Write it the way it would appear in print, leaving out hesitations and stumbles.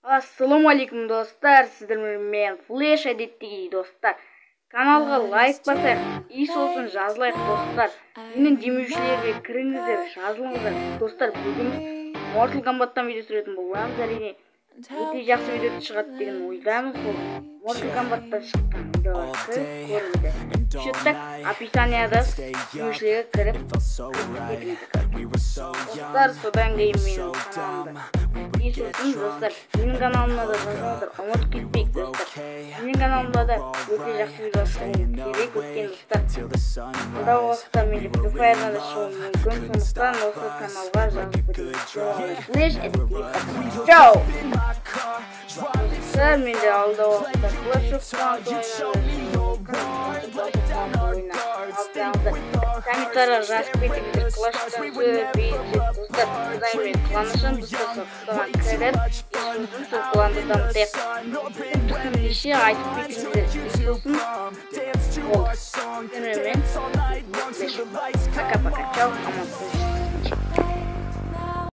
Ассалаумалейкум достар, сіздермен мен Флэш әдеттегі достар. Каналға лайк басайық, үй сосын жазылайық достар. Менің демеушілерге кіріңіздер, жазылыңыздар достар. Бүгін Mortal Kombat'тан видео түсіретін боламыз. Әрине өте жақсы видео шығады деген ойдамыз. Бұл Mortal Kombat'тан шыққан видеоларды көріңіздер. Шеттік описанияда демеушілерге кіріп достар, содан кейін менің каналымда үй сосын достар. Менің каналымда да жазылыңыздар, ұмытып кетпейік достар. Менің каналымда да өте жақсы видео керек өткен достар. Бұда уақытта менде Флэш'на да шығуы мүмкін, сондықтан осы каналға жазып көрейік. Флэш әдеттегі чау! Достар, менде алда уақытта Clash of комментария жазып кетіңіздер. Клаштан сөйлейсіздер достар. Содан мен қуанышым соған кіріп ешіміздің сол кланды дамытайық. Кеше айтып кетіңіздер. Сосын ол. Пока-пока. Чау. Аман болыңыздар.